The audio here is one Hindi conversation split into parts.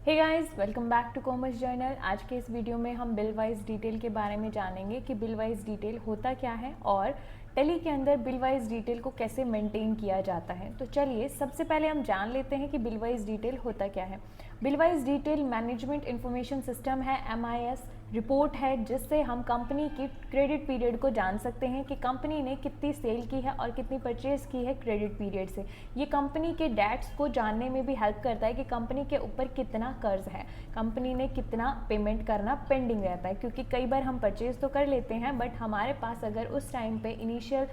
Hey guys, welcome back to commerce journal. आज के इस वीडियो में हम बिल वाइज डिटेल के बारे में जानेंगे कि बिल वाइज डिटेल होता क्या है और टैली के अंदर बिल वाइज डिटेल को कैसे मेंटेन किया जाता है। तो चलिए सबसे पहले हम जान लेते हैं कि बिल वाइज डिटेल होता क्या है। Bill wise detail management information system है, MIS रिपोर्ट है, जिससे हम कंपनी की क्रेडिट पीरियड को जान सकते हैं कि कंपनी ने कितनी सेल की है और कितनी परचेज की है क्रेडिट पीरियड से। ये कंपनी के डेट्स को जानने में भी हेल्प करता है कि कंपनी के ऊपर कितना कर्ज है, कंपनी ने कितना पेमेंट करना पेंडिंग रहता है। क्योंकि कई बार हम परचेज तो कर लेते हैं बट हमारे पास अगर उस टाइम पे इनिशियल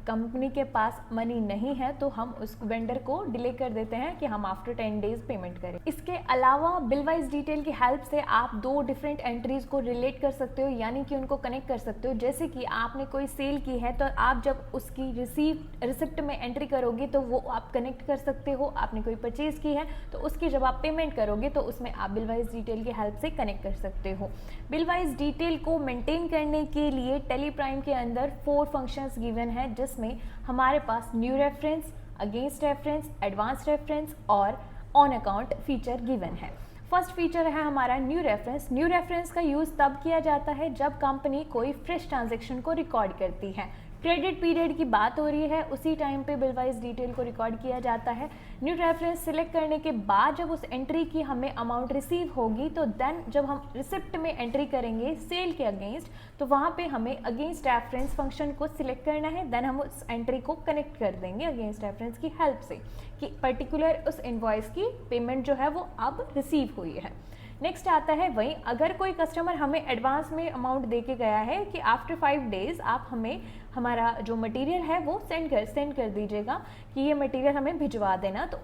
कंपनी के पास मनी नहीं है तो हम उस वेंडर को डिले कर देते हैं कि हम आफ्टर 10 डेज पेमेंट करें। इसके अलावा बिल वाइज डिटेल की हेल्प से आप दो डिफरेंट एंट्रीज को रिलेट कर सकते हो, यानी कि उनको कनेक्ट कर सकते हो। जैसे कि आपने कोई सेल की है तो आप जब उसकी रिसिप्ट में एंट्री करोगे तो वो आप कनेक्ट कर सकते हो। आपने कोई परचेज की है तो उसकी जब आप पेमेंट करोगे तो उसमें आप बिल वाइज डिटेल की हेल्प से कनेक्ट कर सकते हो। बिल वाइज डिटेल को मेंटेन करने के लिए टैली प्राइम के अंदर 4 फंक्शंस गिवन है, जिसमें हमारे पास new reference, against reference, advance reference और ऑन अकाउंट फीचर गिवन है। फर्स्ट फीचर है हमारा न्यू रेफरेंस। न्यू रेफरेंस का यूज़ तब किया जाता है जब कंपनी कोई फ्रेश ट्रांजैक्शन को रिकॉर्ड करती है। क्रेडिट पीरियड की बात हो रही है, उसी टाइम पे बिल वाइज डिटेल को रिकॉर्ड किया जाता है। न्यू रेफरेंस सिलेक्ट करने के बाद जब उस एंट्री की हमें अमाउंट रिसीव होगी तो देन जब हम रिसिप्ट में एंट्री करेंगे सेल के अगेंस्ट, तो वहाँ पे हमें अगेंस्ट रेफरेंस फंक्शन को सिलेक्ट करना है। देन हम उस एंट्री को कनेक्ट कर देंगे अगेंस्ट रेफरेंस की हेल्प से कि पर्टिकुलर उस इनवॉइस की पेमेंट जो है वो अब रिसीव हुई है। नेक्स्ट आता है वहीं अगर कोई कस्टमर हमें एडवांस में अमाउंट दे के गया है कि आफ्टर 5 डेज आप हमें हमारा जो मटेरियल है वो सेंड कर दीजिएगा कि ये मटेरियल हमें भिजवा देना, तो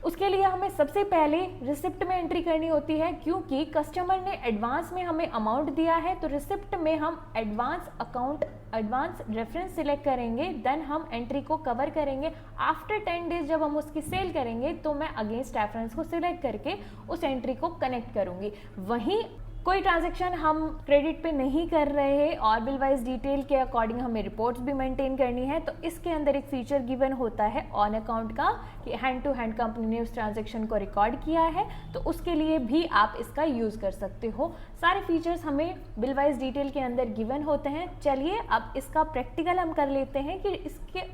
उसके लिए हमें सबसे पहले रिसिप्ट में एंट्री करनी होती है। क्योंकि कस्टमर ने एडवांस में हमें अमाउंट दिया है तो रिसिप्ट में हम एडवांस रेफरेंस सिलेक्ट करेंगे। देन हम एंट्री को कवर करेंगे। आफ्टर 10 डेज जब हम उसकी सेल करेंगे तो मैं अगेंस्ट रेफरेंस को सिलेक्ट करके उस एंट्री को कनेक्ट करूंगी। वहीं कोई ट्रांजैक्शन हम क्रेडिट पे नहीं कर रहे हैं और बिल वाइज डिटेल के अकॉर्डिंग हमें रिपोर्ट्स भी मेंटेन करनी है, तो इसके अंदर एक फीचर गिवन होता है ऑन अकाउंट का कि हैंड टू हैंड कंपनी ने उस ट्रांजैक्शन को रिकॉर्ड किया है, तो उसके लिए भी आप इसका यूज़ कर सकते हो। सारे फीचर्स हमें बिल वाइज डिटेल के अंदर गिवन होते हैं। चलिए अब इसका प्रैक्टिकल हम कर लेते हैं कि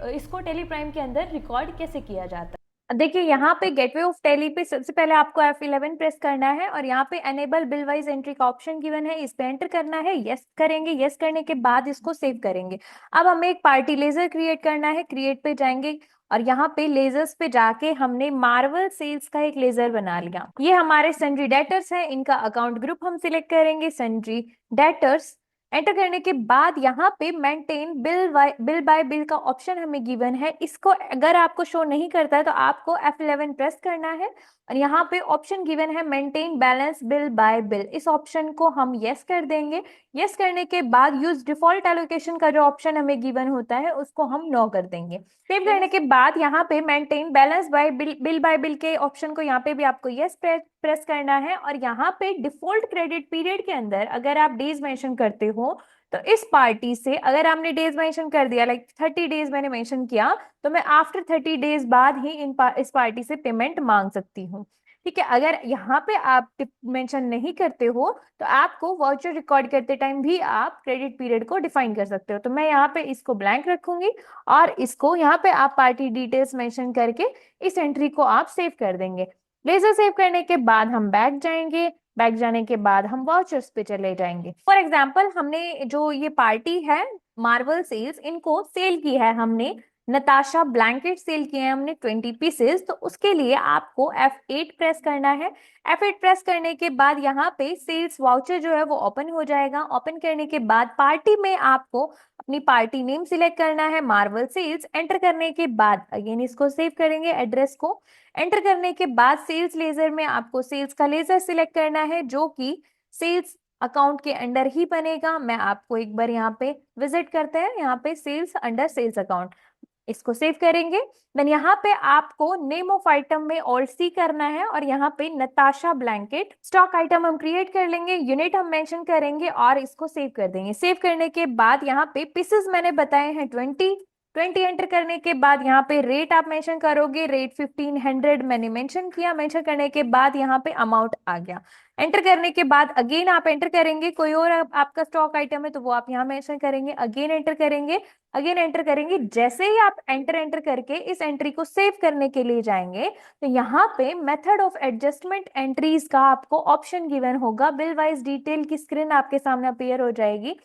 इसको टैली प्राइम के अंदर रिकॉर्ड कैसे किया जाता है। देखिए यहाँ पे गेटवे ऑफ टैली पे सबसे पहले आपको F11 प्रेस करना है और यहाँ पे एनेबल बिल वाइज एंट्री का ऑप्शन गिवन है, इस पे एंटर करना है। यस करेंगे, यस करने के बाद इसको सेव करेंगे। अब हमें एक पार्टी लेजर क्रिएट करना है। क्रिएट पे जाएंगे और यहाँ पे लेजर्स पे जाके हमने मार्वल सेल्स का एक लेजर बना लिया। ये हमारे सन्ड्री डेटर्स है, इनका अकाउंट ग्रुप हम सिलेक्ट करेंगे सन्ड्री डेटर्स। एंटर करने के बाद यहाँ पे मेंटेन बिल बाय बिल का ऑप्शन हमें गिवन है। इसको अगर आपको शो नहीं करता है तो आपको F11 प्रेस करना है और यहाँ पे ऑप्शन गिवन है maintain balance bill bye bill. इस ऑप्शन को हम यस कर देंगे। यस करने के बाद यूज डिफॉल्ट एलोकेशन का जो ऑप्शन हमें गिवन होता है उसको हम नो कर देंगे। सेव करने के बाद यहाँ पे maintain balance bye bill bye bill के ऑप्शन को यहाँ पे भी आपको यस प्रेस करना है और यहाँ पे डिफॉल्ट क्रेडिट पीरियड के अंदर अगर आप डेज मेंशन करते हो तो इस पार्टी से अगर आपने डेज मेंशन कर दिया, लाइक 30 डेज मैंने मेंशन किया, तो मैं आफ्टर 30 डेज बाद ही इस पार्टी से पेमेंट मांग सकती हूँ। ठीक है, अगर यहाँ पे आप मेंशन नहीं करते हो तो आपको वाउचर रिकॉर्ड करते टाइम भी आप क्रेडिट पीरियड को डिफाइन कर सकते हो। तो मैं यहाँ पे इसको ब्लैंक रखूंगी और इसको यहाँ पे आप पार्टी डिटेल्स मेंशन करके इस एंट्री को आप सेव कर देंगे। लेजर सेव करने के बाद हम बैक जाएंगे। बैक जाने के बाद हम वाउचर्स पे चले जाएंगे। फॉर एग्जाम्पल हमने जो ये पार्टी है मार्वल सेल्स, इनको सेल की है हमने, नताशा ब्लैंकेट सेल किए हैं हमने 20 पीसेस, तो उसके लिए आपको F8 प्रेस करना है। F8 प्रेस करने के बाद यहाँ पे सेल्स वाउचर जो है वो ओपन हो जाएगा। ओपन करने के बाद पार्टी में आपको अपनी पार्टी नेम सिलेक्ट करना है मार्वल सेल्स। एंटर करने के बाद अगेन इसको सेव करेंगे एड्रेस को। एंटर करने के बाद सेल्स लेजर में आपको सेल्स का लेजर सिलेक्ट करना है जो कि सेल्स अकाउंट के अंडर ही बनेगा। मैं आपको एक बार यहाँ पे विजिट करते हैं, यहाँ पे सेल्स अंडर सेल्स अकाउंट, इसको सेव करेंगे। देन यहाँ पे आपको नेम ऑफ आइटम में ऑल्ट सी करना है और यहाँ पे नताशा ब्लैंकेट स्टॉक आइटम हम क्रिएट कर लेंगे, यूनिट हम मेंशन करेंगे और इसको सेव कर देंगे। सेव करने के बाद यहाँ पे पीसेस मैंने बताए हैं 20, 20 एंटर करने के बाद यहाँ पे रेट आप मेंशन करोगे, रेट 1500 मैंने मेंशन किया। मेंशन करने के बाद यहाँ पे अमाउंट आ गया। एंटर करने के बाद अगेन आप एंटर करेंगे, कोई और आपका स्टॉक आइटम है तो वो आप यहाँ मेंशन करेंगे, अगेन एंटर करेंगे, अगेन एंटर करेंगे। जैसे ही आप एंटर एंटर करके इस एंट्री को सेव करने के लिए जाएंगे तो यहाँ पे मेथड ऑफ एडजस्टमेंट एंट्रीज का आपको ऑप्शन गिवन होगा। बिल वाइज डिटेल की स्क्रीन आपके सामने अपीयर हो जाएगी।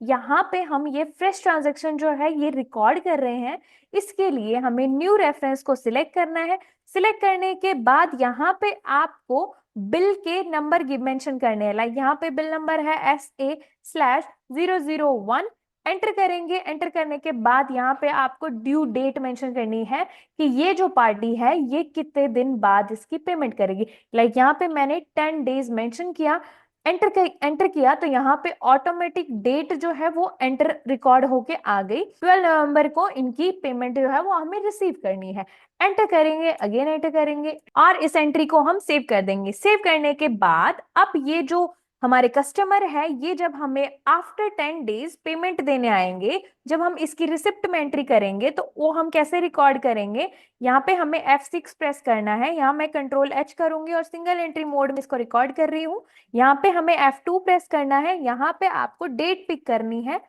यहाँ पे हम ये फ्रेश ट्रांजैक्शन जो है ये रिकॉर्ड कर रहे हैं। इसके लिए हमें न्यू रेफरेंस को सिलेक्ट करना है। सिलेक्ट करने के बाद यहाँ पे आपको बिल के नंबर मेंशन करने हैं। लाइक यहाँ पे बिल नंबर है SA/001। एंटर करेंगे। एंटर करने के बाद यहाँ पे आपको ड्यू डेट मेंशन करनी है कि ये जो पार्टी है ये कितने दिन बाद इसकी पेमेंट करेगी। लाइक यहाँ पे मैंने 10 डेज मेंशन किया। एंटर किया तो यहाँ पे ऑटोमेटिक डेट जो है वो एंटर रिकॉर्ड होके आ गई। 12 नवंबर को इनकी पेमेंट जो है वो हमें रिसीव करनी है। एंटर करेंगे, अगेन एंटर करेंगे और इस एंट्री को हम सेव कर देंगे। सेव करने के बाद अब ये जो हमारे कस्टमर है ये जब हमें आफ्टर 10 डेज पेमेंट देने आएंगे, जब हम इसकी रिसिप्ट में एंट्री करेंगे तो वो हम कैसे रिकॉर्ड करेंगे। यहाँ पे हमें F6 प्रेस करना है। यहाँ मैं Ctrl+H करूंगी और सिंगल एंट्री मोड में इसको रिकॉर्ड कर रही हूँ। यहाँ पे हमें F2 प्रेस करना है। यहाँ पे आपको डेट पिक करनी है।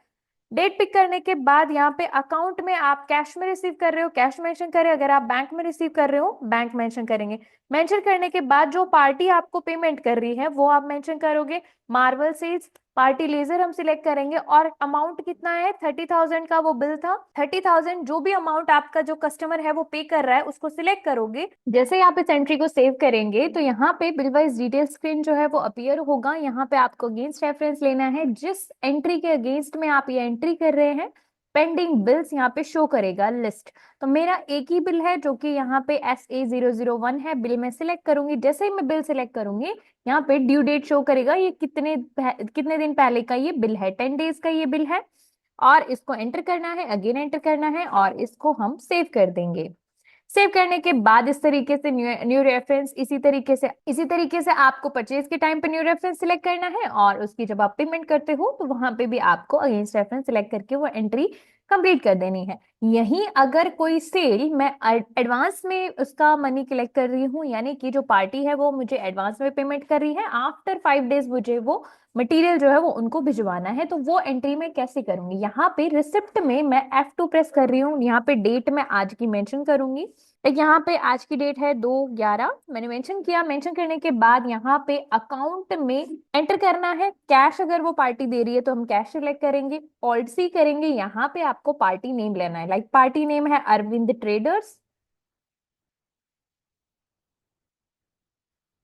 डेट पिक करने के बाद यहाँ पे अकाउंट में आप कैश में रिसीव कर रहे हो कैश मेंशन करें, अगर आप बैंक में रिसीव कर रहे हो बैंक मेंशन करेंगे। मेंशन करने के बाद जो पार्टी आपको पेमेंट कर रही है वो आप मेंशन करोगे। मार्वल सेल्स पार्टी लेजर हम सिलेक्ट करेंगे और अमाउंट कितना है 30,000 का वो बिल था। 30,000 जो भी अमाउंट आपका जो कस्टमर है वो पे कर रहा है उसको सिलेक्ट करोगे। जैसे ही आप इस एंट्री को सेव करेंगे तो यहाँ पे बिल वाइज डिटेल स्क्रीन जो है वो अपीयर होगा। यहाँ पे आपको अगेंस्ट रेफरेंस लेना है, जिस एंट्री के अगेंस्ट में आप ये एंट्री कर रहे हैं पेंडिंग बिल्स यहाँ पे शो करेगा लिस्ट। तो मेरा एक ही बिल है जो कि यहाँ पे SA001 है। बिल मैं सिलेक्ट करूंगी। जैसे ही मैं बिल सिलेक्ट करूंगी यहाँ पे ड्यू डेट शो करेगा, ये कितने दिन पहले का ये बिल है, 10 डेज का ये बिल है। और इसको एंटर करना है, अगेन एंटर करना है और इसको हम सेव कर देंगे। सेव करने के बाद इस तरीके से न्यू रेफरेंस इसी तरीके से आपको परचेज के टाइम पे न्यू रेफरेंस सिलेक्ट करना है और उसकी जब आप पेमेंट करते हो तो वहां पे भी आपको अगेंस्ट रेफरेंस सिलेक्ट करके वो एंट्री कंप्लीट कर देनी है। यहीं अगर कोई सेल मैं एडवांस में उसका मनी कलेक्ट कर रही हूँ, यानी कि जो पार्टी है वो मुझे एडवांस में पेमेंट कर रही है, आफ्टर 5 डेज मुझे वो मटेरियल जो है वो उनको भिजवाना है, तो वो एंट्री मैं कैसे करूंगी। यहाँ पे रिसिप्ट में मैं F2 प्रेस कर रही हूँ। यहाँ पे डेट मैं आज की मेंशन करूंगी। यहाँ पे आज की डेट है 2/11 मैंने मेंशन किया। मेंशन करने के बाद यहाँ पे अकाउंट में एंटर करना है कैश। अगर वो पार्टी दे रही है तो हम कैश सिलेक्ट करेंगे, ऑल्ट सी करेंगे। यहाँ पे आपको पार्टी नेम लेना है। लाइक पार्टी नेम है अरविंद ट्रेडर्स।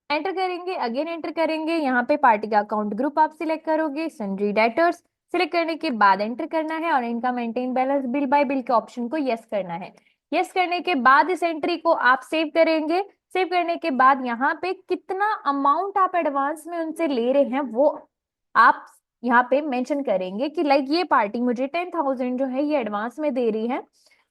एंटर करेंगे, अगेन एंटर करेंगे। यहाँ पे पार्टी का अकाउंट ग्रुप आप सिलेक्ट करोगे, सन्ड्री डेटर्स। सिलेक्ट करने के बाद एंटर करना है और इनका maintain balance bill bye bill के ऑप्शन को यस करना है। यस करने के बाद इस एंट्री को आप सेव करेंगे। सेव करने के बाद यहाँ पे कितना अमाउंट आप एडवांस में उनसे ले रहे हैं वो आप यहाँ पे मेंशन करेंगे कि लाइक ये पार्टी मुझे 10,000 जो है ये एडवांस में दे रही है।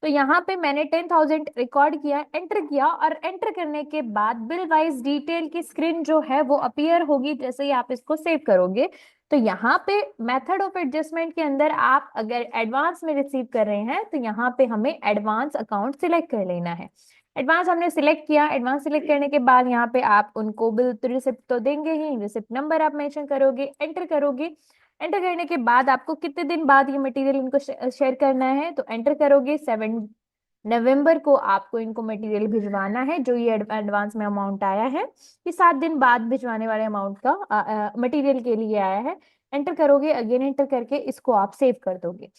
तो यहाँ पे मैंने 10,000 रिकॉर्ड किया, एंटर किया और एंटर करने के बाद बिल वाइज डिटेल की स्क्रीन जो है वो अपीयर होगी जैसे ही आप इसको सेव करोगे। तो यहाँ पे मेथड ऑफ एडजस्टमेंट के अंदर आप अगर एडवांस में रिसीव कर रहे हैं तो यहाँ पे हमें एडवांस अकाउंट सिलेक्ट कर लेना है। एडवांस हमने सिलेक्ट किया। एडवांस सिलेक्ट करने के बाद यहाँ पे आप उनको बिल तो रिसिप्ट तो देंगे ही, रिसिप्ट नंबर आप मेंशन करोगे, एंटर करोगे। एंटर करने के बाद आपको कितने दिन बाद ये मटेरियल इनको शेयर करना है तो एंटर करोगे 7 नवंबर को आपको इनको मटेरियल भिजवाना है। जो ये एडवांस में अमाउंट आया है ये 7 दिन बाद भिजवाने वाले अमाउंट का मटेरियल के लिए आया है। एंटर करोगे, अगेन एंटर करके इसको आप सेव कर दोगे।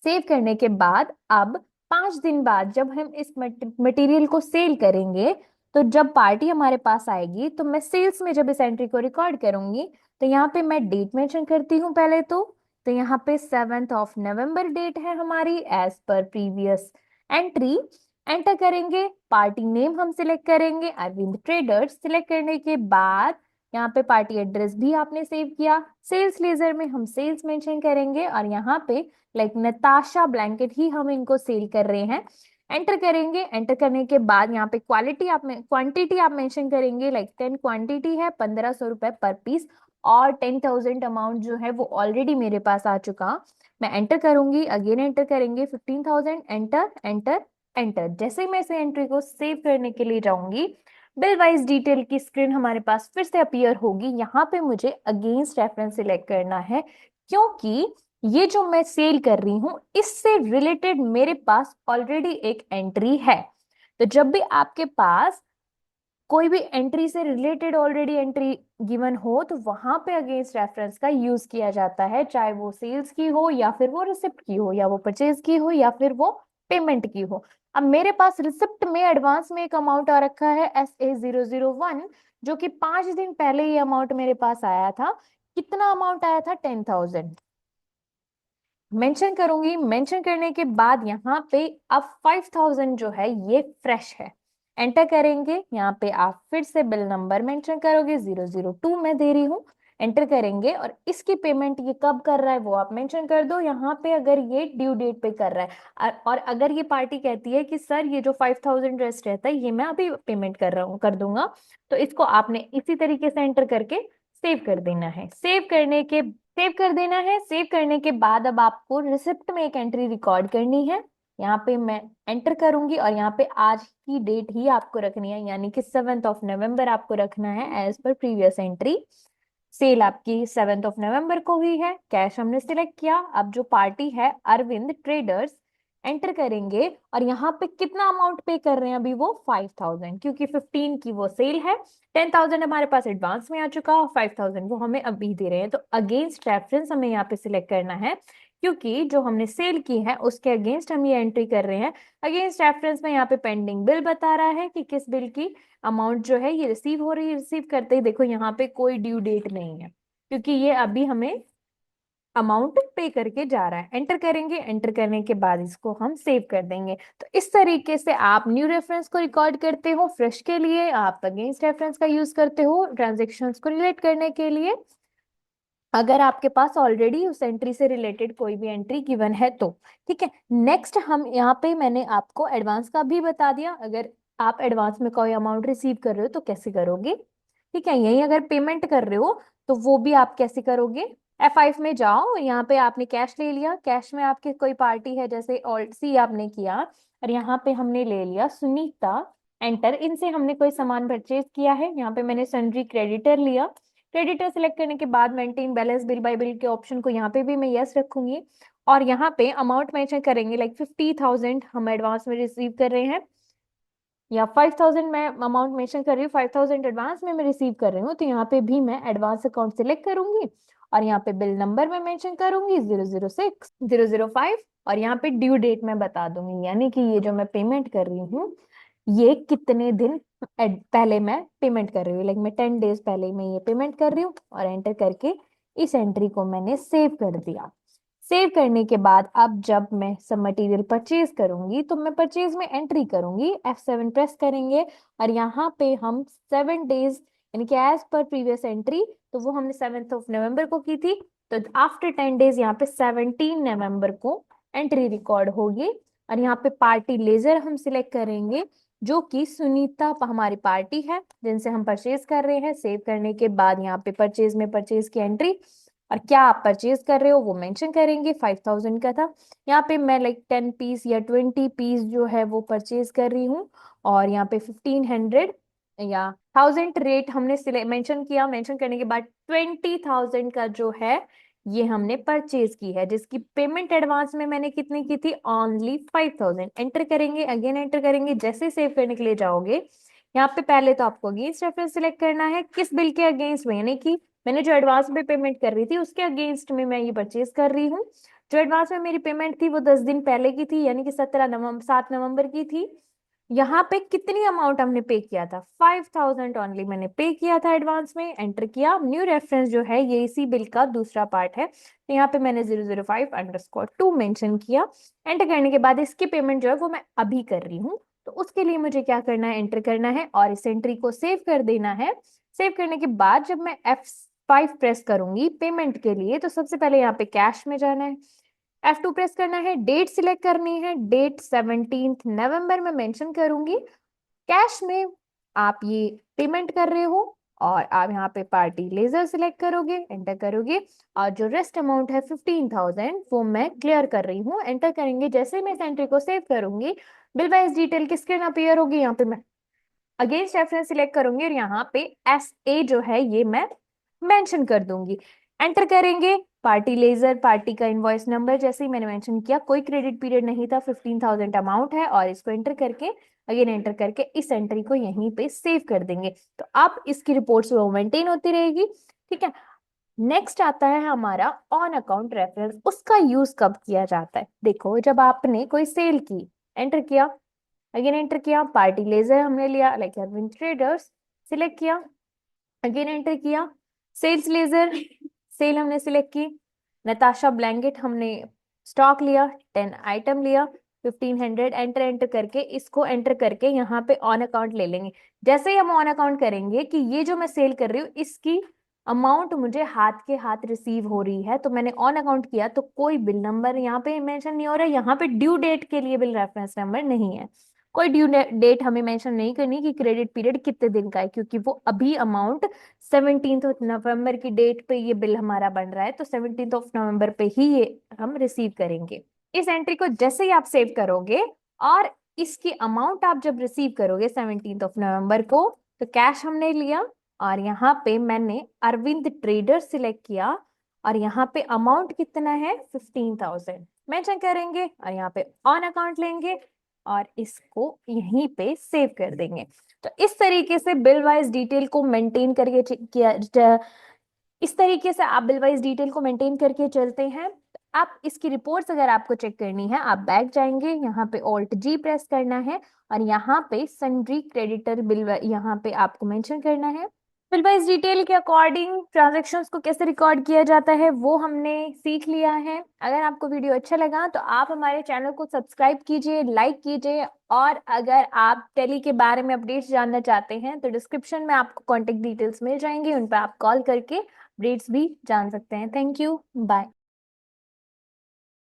सेव करने के बाद अब 5 दिन बाद जब हम इस मटेरियल को सेल करेंगे तो जब पार्टी हमारे पास आएगी तो मैं सेल्स में जब इस एंट्री को रिकॉर्ड करूंगी तो यहाँ पे मैं डेट मेंशन करती हूँ पहले तो यहाँ पे 7 नवंबर डेट है हमारी एज पर प्रीवियस एंट्री। एंटर करेंगे, पार्टी नेम हम सिलेक्ट करेंगे अरविंद ट्रेडर्स। सिलेक्ट करने के बाद यहाँ पे पार्टी एड्रेस भी आपने सेव किया। सेल्स लेजर में हम सेल्स मेंशन करेंगे और यहाँ पे लाइक नताशा ब्लैंकेट ही हम इनको सेल कर रहे हैं। एंटर करेंगे। एंटर करने के बाद यहाँ पे क्वांटिटी आप मेंशन करेंगे, लाइक 10 क्वांटिटी है, 1500 रुपए पर पीस, और 10,000 अमाउंट जो है वो ऑलरेडी मेरे पास आ चुका। मैं एंटर करूंगी, अगेन एंटर करेंगे 15,000, एंटर एंटर एंटर। जैसे ही मैं इस एंट्री को सेव करने के लिए जाऊंगी, बिल वाइज डिटेल की स्क्रीन हमारे पास फिर से अपीयर होगी। यहाँ पे मुझे अगेंस्ट रेफरेंस सिलेक्ट करना है, क्योंकि ये जो मैं सेल कर रही हूं इससे रिलेटेड मेरे पास ऑलरेडी एक एंट्री है। तो जब भी आपके पास कोई भी एंट्री से रिलेटेड ऑलरेडी एंट्री गिवन हो, तो वहां पे अगेंस्ट रेफरेंस का यूज किया जाता है, चाहे वो सेल्स की हो, या फिर वो रिसिप्ट की हो, या वो परचेज की हो, या फिर वो पेमेंट की हो। अब मेरे पास रिसिप्ट में एडवांस में एक अमाउंट आ रखा है SA001, जो कि 5 दिन पहले ये अमाउंट मेरे पास आया था। कितना अमाउंट आया था? 10,000। मेंशन करूंगी, मेंशन करने के बाद यहाँ पे अब 5,000 जो है ये फ्रेश है। एंटर करेंगे, यहाँ पे आप फिर से बिल नंबर मेंशन करोगे, 002 मैं दे रही हूँ। एंटर करेंगे और इसकी पेमेंट ये कब कर रहा है वो आप मेंशन कर दो यहाँ पे, अगर ये ड्यू डेट पे कर रहा है। और अगर ये पार्टी कहती है कि सर ये जो 5,000 रेस्ट रहता है ये मैं अभी पेमेंट कर रहा हूँ, कर दूंगा, तो इसको आपने इसी तरीके से एंटर करके सेव कर देना है। सेव कर देना है। सेव करने के बाद अब आपको रिसिप्ट में एक एंट्री रिकॉर्ड करनी है। यहाँ पे मैं एंटर करूंगी और यहाँ पे आज की डेट ही आपको रखनी है, यानी कि 7 आपको रखना है एज पर प्रीवियस एंट्री। सेल आपकी 7 को हुई है, कैश हमने सिलेक्ट किया। अब जो पार्टी है अरविंद ट्रेडर्स, एंटर करेंगे और यहाँ पे कितना अमाउंट पे कर रहे हैं अभी वो 5,000, क्योंकि 15 की वो सेल है। 10,000 हमारे पास एडवांस में आ चुका, 5,000 वो हमें अभी दे रहे हैं। तो अगेंस्ट रेफरेंस हमें यहाँ पे सिलेक्ट करना है, क्योंकि जो हमने सेल की है उसके अगेंस्ट हम ये एंट्री कर रहे हैं। अगेंस्ट रेफरेंस में यहाँ पे पेंडिंग बिल बता रहा है कि किस बिल की अमाउंट जो है ये रिसीव हो रही है। रिसीव करते ही देखो यहाँ पे कोई ड्यू डेट नहीं है, क्योंकि ये अभी हमें अमाउंट पे करके जा रहा है। एंटर करेंगे, एंटर करने के बाद इसको हम सेव कर देंगे। तो इस तरीके से आप न्यू रेफरेंस को रिकॉर्ड करते हो फ्रेश के लिए, आप अगेंस्ट रेफरेंस का यूज करते हो ट्रांजेक्शन्स को रिलेट करने के लिए, अगर आपके पास ऑलरेडी उस एंट्री से रिलेटेड कोई भी एंट्री गिवन है तो। ठीक है, नेक्स्ट हम यहाँ पे मैंने आपको एडवांस का भी बता दिया। अगर आप एडवांस में कोई अमाउंट रिसीव कर रहे हो तो कैसे करोगे। ठीक है, यही अगर पेमेंट कर रहे हो तो वो भी आप कैसे करोगे। F5 में जाओ, यहाँ पे आपने कैश ले लिया, कैश में आपकी कोई पार्टी है, जैसे ऑल्ट सी आपने किया, और यहाँ पे हमने ले लिया सुनीता। एंटर, इनसे हमने कोई सामान परचेज किया है, यहाँ पे मैंने सन्ड्री क्रेडिटर लिया। क्रेडिटर सिलेक्ट करने के बाद maintain balance bill bye bill के ऑप्शन को यहाँ पे भी मैं यस रखूंगी, और यहाँ पे अमाउंट मेंशन करेंगे, लाइक 50,000 हम एडवांस में रिसीव कर रहे हैं, या 5,000 मैं अमाउंट मेंशन कर रही हूँ, 5,000 एडवांस में मैं रिसीव कर रही हूँ, तो यहाँ पे भी मैं एडवांस अकाउंट सिलेक्ट करूंगी और यहाँ पे बिल नंबर में मेंशन करूंगी 006 005, और यहाँ पे ड्यू डेट मैं बता दूंगी, यानी कि ये जो मैं पेमेंट कर रही हूँ ये कितने दिन पहले मैं पेमेंट कर रही हूँ, लाइक मैं 10 डेज पहले मैं ये पेमेंट कर रही हूँ, और एंटर करके इस एंट्री को मैंने सेव कर दिया। सेव करने के बाद अब जब मैं सब मटेरियल परचेज करूंगी तो मैं परचेज में एंट्री करूंगी, F7 प्रेस करेंगे, और यहाँ पे हम 7 डेज, यानी कि एज पर प्रीवियस एंट्री, तो वो हमने 7 को की थी, तो आफ्टर 10 डेज यहाँ पे 17 को एंट्री रिकॉर्ड होगी। और यहाँ पे पार्टी लेजर हम सिलेक्ट करेंगे, जो कि सुनीता हमारी पार्टी है जिनसे हम परचेज कर रहे हैं। सेव करने के बाद यहाँ पे परचेज में परचेज की एंट्री, और क्या आप परचेज कर रहे हो वो मेंशन करेंगे। 5,000 का था, यहाँ पे मैं लाइक 10 पीस या 20 पीस जो है वो परचेज कर रही हूँ, और यहाँ पे 1500 या 1000 रेट हमने मेंशन किया। मेंशन करने के बाद 20,000 का जो है ये हमने परचेज की है, जिसकी पेमेंट एडवांस में मैंने कितनी की थी, ओनली 5,000। एंटर करेंगे, अगेन एंटर करेंगे। जैसे सेव करने के लिए जाओगे, यहाँ पे पहले तो आपको अगेंस्ट रेफरेंस सिलेक्ट करना है, किस बिल के अगेंस्ट में, यानी कि मैंने जो एडवांस में पेमेंट कर रही थी उसके अगेंस्ट में मैं ये परचेज कर रही हूँ। जो एडवांस में मेरी पेमेंट थी वो 10 दिन पहले की थी, यानी कि 7 नवंबर की थी। यहाँ पे कितनी अमाउंट हमने पे किया था, 5,000 ओनली मैंने पे किया था एडवांस में। एंटर किया, न्यू रेफरेंस जो है ये इसी बिल का दूसरा पार्ट है, तो यहाँ पे मैंने 005_2 मेंशन किया। एंटर करने के बाद इसकी पेमेंट जो है वो मैं अभी कर रही हूँ, तो उसके लिए मुझे क्या करना है, एंटर करना है और इस एंट्री को सेव कर देना है। सेव करने के बाद जब मैं F5 प्रेस करूंगी पेमेंट के लिए, तो सबसे पहले यहाँ पे कैश में जाना है। F2 प्रेस करना है, डेट सिलेक्ट करनी है, डेट 17 नवंबर में मेंशन करूंगी। कैश में आप ये पेमेंट कर रहे हो और आप यहाँ पे पार्टी लेजर सिलेक्ट करोगे, एंटर करोगे और जो रेस्ट अमाउंट है 15,000 वो मैं क्लियर कर रही हूँ, एंटर करेंगे। जैसे ही मैं इस एंट्री को सेव करूंगी, बिल वाइज डिटेल की स्क्रीन अपीयर होगी। यहाँ पे मैं अगेंस्ट रेफरेंस सिलेक्ट करूंगी और यहाँ पे SA जो है ये मैं मेंशन कर दूंगी, एंटर करेंगे। पार्टी लेजर, पार्टी का इनवॉइस नंबर जैसे ही मैंने मेंशन किया, कोई क्रेडिट पीरियड नहीं था, 15,000 अमाउंट है और इसको एंटर करके अगेन एंटर करके इस एंट्री को यहीं पे सेव कर देंगे। तो अब इसकी रिपोर्ट्स वो मेंटेन होती रहेगी, ठीक है। नेक्स्ट आता है हमारा ऑन अकाउंट रेफरेंस। उसका यूज कब किया जाता है? देखो, जब आपने कोई सेल की, एंटर किया, अगेन एंटर किया, पार्टी लेजर हमने लिया लाइक अरविंद ट्रेडर्स, सिलेक्ट किया, अगेन एंटर किया, सेल्स लेजर सेल हमने सिलेक्ट की, नताशा ब्लैंकेट हमने स्टॉक लिया, 10 आइटम लिया, 1500, एंटर एंटर करके इसको एंटर करके यहाँ पे ऑन अकाउंट ले लेंगे। जैसे ही हम ऑन अकाउंट करेंगे कि ये जो मैं सेल कर रही हूँ इसकी अमाउंट मुझे हाथ के हाथ रिसीव हो रही है, तो मैंने ऑन अकाउंट किया, तो कोई बिल नंबर यहाँ पे मेंशन नहीं हो रहा है, यहाँ पे ड्यू डेट के लिए बिल रेफरेंस नंबर नहीं है। कोई ड्यू डेट हमें मेंशन नहीं करनी कि क्रेडिट पीरियड कितने दिन का है, क्योंकि वो अभी अमाउंट 17 नवंबर की डेट पे ये बिल हमारा बन रहा है, तो 17 नवंबर पे ही ये हम रिसीव करेंगे। इस एंट्री को जैसे ही आप सेव करोगे और इसकी अमाउंट आप जब रिसीव करोगे 17 नवंबर को, तो कैश हमने लिया और यहाँ पे मैंने अरविंद ट्रेडर सिलेक्ट किया और यहाँ पे अमाउंट कितना है 15,000 मेंशन करेंगे और यहाँ पे ऑन अकाउंट लेंगे और इसको यहीं पे सेव कर देंगे। तो इस तरीके से बिल वाइज डिटेल को मेंटेन करके इस तरीके से आप बिल वाइज डिटेल को मेंटेन करके चलते हैं। आप इसकी रिपोर्ट्स अगर आपको चेक करनी है, आप बैक जाएंगे, यहाँ पे Alt+G प्रेस करना है और यहाँ पे सन्ड्री क्रेडिटर बिल यहाँ पे आपको मेंशन करना है। बिल वाइज डिटेल के अकॉर्डिंग ट्रांजेक्शन्स को कैसे रिकॉर्ड किया जाता है वो हमने सीख लिया है। अगर आपको वीडियो अच्छा लगा तो आप हमारे चैनल को सब्सक्राइब कीजिए, लाइक कीजिए और अगर आप टेली के बारे में अपडेट्स जानना चाहते हैं तो डिस्क्रिप्शन में आपको कॉन्टेक्ट डिटेल्स मिल जाएंगे, उन पर आप कॉल करके अपडेट्स भी जान सकते हैं। Thank you, bye.